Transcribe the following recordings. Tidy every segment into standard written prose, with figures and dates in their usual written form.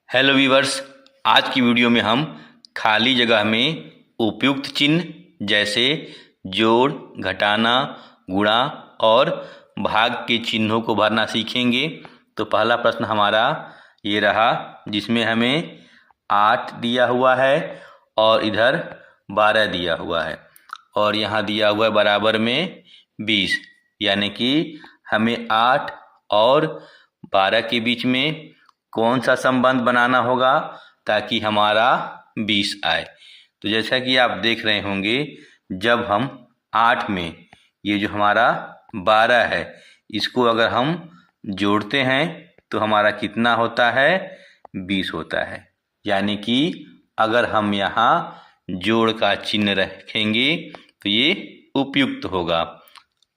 Hello viewers, आज की video में हम खाली जगह में उपयुक्त चिन्ह जैसे जोड़, घटाना, गुणा और भाग के चिन्हों को भरना सीखेंगे। तो पहला प्रश्न हमारा ये रहा, जिसमें हमें 8 दिया हुआ है और इधर 12 दिया हुआ है और यहाँ दिया हुआ है बराबर में 20, यानी कि हमें 8 और 12 के बीच में कौन सा संबंध बनाना होगा ताकि हमारा 20 आए। तो जैसा कि आप देख रहे होंगे, जब हम 8 में ये जो हमारा 12 है इसको अगर हम जोड़ते हैं तो हमारा कितना होता है, 20 होता है। यानी कि अगर हम यहाँ जोड़ का चिन्ह रखेंगे तो ये उपयुक्त होगा।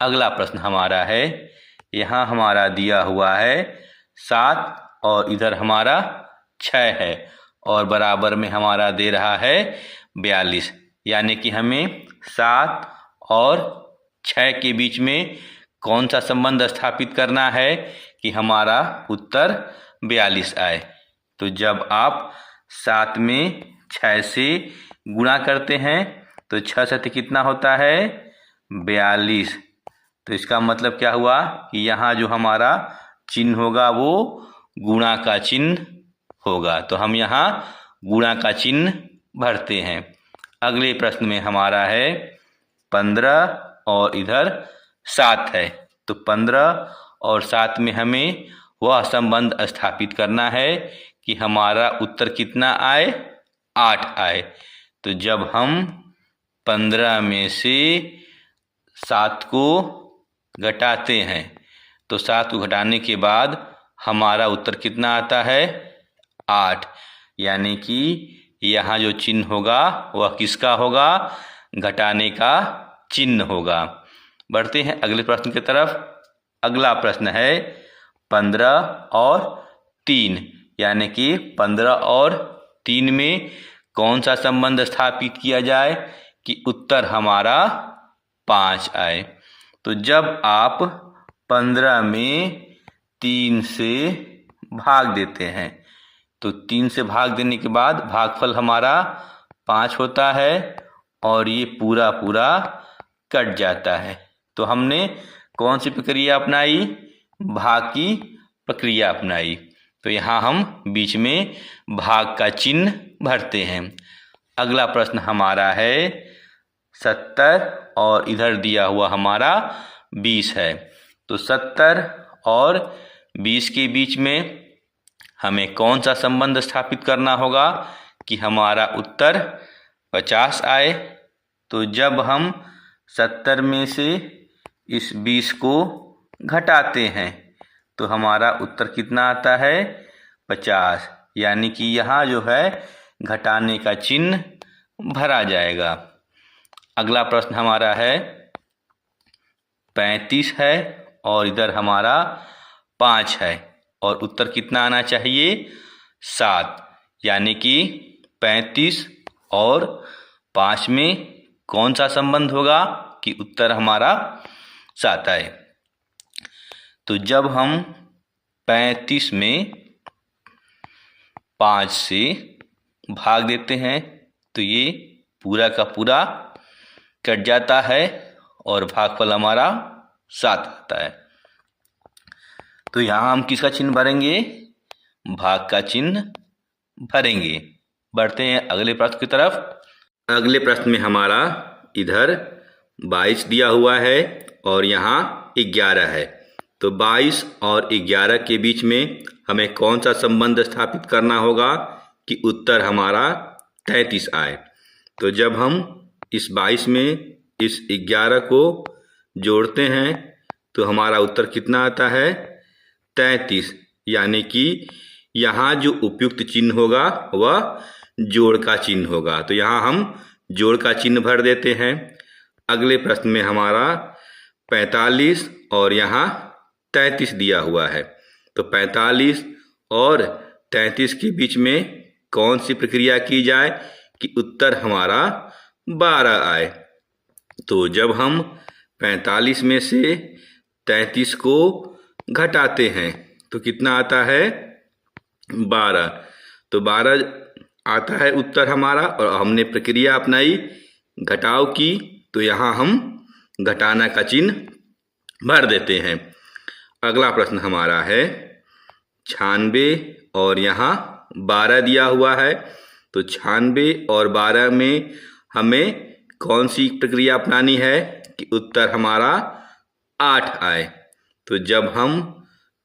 अगला प्रश्न हमारा है, यहाँ हमारा दिया हुआ है 7 और इधर हमारा 6 है और बराबर में हमारा दे रहा है 42, यानी कि हमें 7 और 6 के बीच में कौन सा संबंध स्थापित करना है कि हमारा उत्तर 42 आए। तो जब आप 7 में 6 से गुणा करते हैं तो 6 से कितना होता है, 42। तो इसका मतलब क्या हुआ कि यहाँ जो हमारा चिन्ह होगा वो गुणा का चिन्ह होगा। तो हम यहाँ गुणा का चिन्ह भरते हैं। अगले प्रश्न में हमारा है 15 और इधर 7 है। तो 15 और 7 में हमें वह संबंध स्थापित करना है कि हमारा उत्तर कितना आए, 8 आए। तो जब हम 15 में से 7 को घटाते हैं तो 7 को घटाने के बाद हमारा उत्तर कितना आता है, 8। यानी कि यहाँ जो चिन्ह होगा वह किसका होगा, घटाने का चिन्ह होगा। बढ़ते हैं अगले प्रश्न की तरफ। अगला प्रश्न है 15 और 3, यानी कि 15 और 3 में कौन सा संबंध स्थापित किया जाए कि उत्तर हमारा 5 आए। तो जब आप 15 में 3 से भाग देते हैं तो 3 से भाग देने के बाद भागफल हमारा 5 होता है और ये पूरा पूरा कट जाता है। तो हमने कौन सी प्रक्रिया अपनाई, भाग की प्रक्रिया अपनाई। तो यहाँ हम बीच में भाग का चिन्ह भरते हैं। अगला प्रश्न हमारा है 70 और इधर दिया हुआ हमारा 20 है। तो 70 और 20 के बीच में हमें कौन सा संबंध स्थापित करना होगा कि हमारा उत्तर 50 आए। तो जब हम 70 में से इस 20 को घटाते हैं तो हमारा उत्तर कितना आता है, 50। यानी कि यहाँ जो है घटाने का चिन्ह भरा जाएगा। अगला प्रश्न हमारा है 35 है और इधर हमारा 5 है और उत्तर कितना आना चाहिए, 7। यानी कि 35 और 5 में कौन सा संबंध होगा कि उत्तर हमारा 7 आए। तो जब हम 35 में 5 से भाग देते हैं तो ये पूरा का पूरा कट जाता है और भागफल हमारा 7 आता है। तो यहाँ हम किसका चिन्ह भरेंगे, भाग का चिन्ह भरेंगे। बढ़ते हैं अगले प्रश्न की तरफ। अगले प्रश्न में हमारा इधर 22 दिया हुआ है और यहाँ 11 है। तो 22 और 11 के बीच में हमें कौन सा संबंध स्थापित करना होगा कि उत्तर हमारा 33 आए। तो जब हम इस 22 में इस 11 को जोड़ते हैं तो हमारा उत्तर कितना आता है, 33। यानी कि यहाँ जो उपयुक्त चिन्ह होगा वह जोड़ का चिन्ह होगा। तो यहाँ हम जोड़ का चिन्ह भर देते हैं। अगले प्रश्न में हमारा 45 और यहाँ 33 दिया हुआ है। तो 45 और 33 के बीच में कौन सी प्रक्रिया की जाए कि उत्तर हमारा 12 आए। तो जब हम 45 में से 33 को घटाते हैं तो कितना आता है, 12। तो 12 आता है उत्तर हमारा, और हमने प्रक्रिया अपनाई घटाव की, तो यहाँ हम घटाना का चिन्ह भर देते हैं। अगला प्रश्न हमारा है 96 और यहाँ 12 दिया हुआ है, तो 96 और 12 में हमें कौन सी प्रक्रिया अपनानी है कि उत्तर हमारा 8 आए। तो जब हम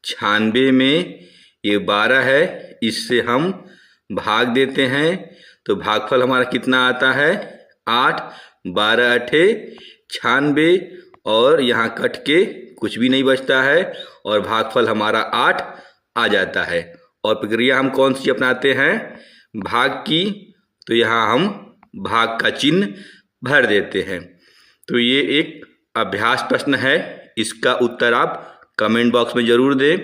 96 में ये 12 है, इससे हम भाग देते हैं, तो भागफल हमारा कितना आता है 8, 12 अठे 96, और यहाँ कट के कुछ भी नहीं बचता है और भागफल हमारा 8 आ जाता है। और प्रक्रिया हम कौन सी अपनाते हैं भाग की, तो यहाँ हम भाग का चिन्ह भर देते हैं। तो ये एक अभ्यास प्रश्न है, इसका उत्तर आप कमेंट बॉक्स में ज़रूर दें।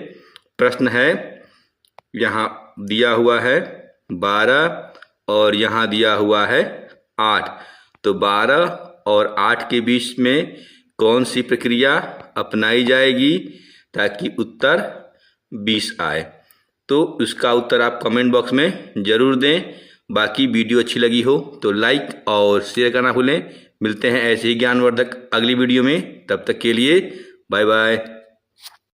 प्रश्न है यहाँ दिया हुआ है 12 और यहाँ दिया हुआ है 8, तो 12 और 8 के बीच में कौन सी प्रक्रिया अपनाई जाएगी ताकि उत्तर 20 आए। तो उसका उत्तर आप कमेंट बॉक्स में ज़रूर दें। बाकी वीडियो अच्छी लगी हो तो लाइक और शेयर करना भूलें। मिलते हैं ऐसे ही ज्ञानवर्धक अगली वीडियो में, तब तक के लिए बाय बाय।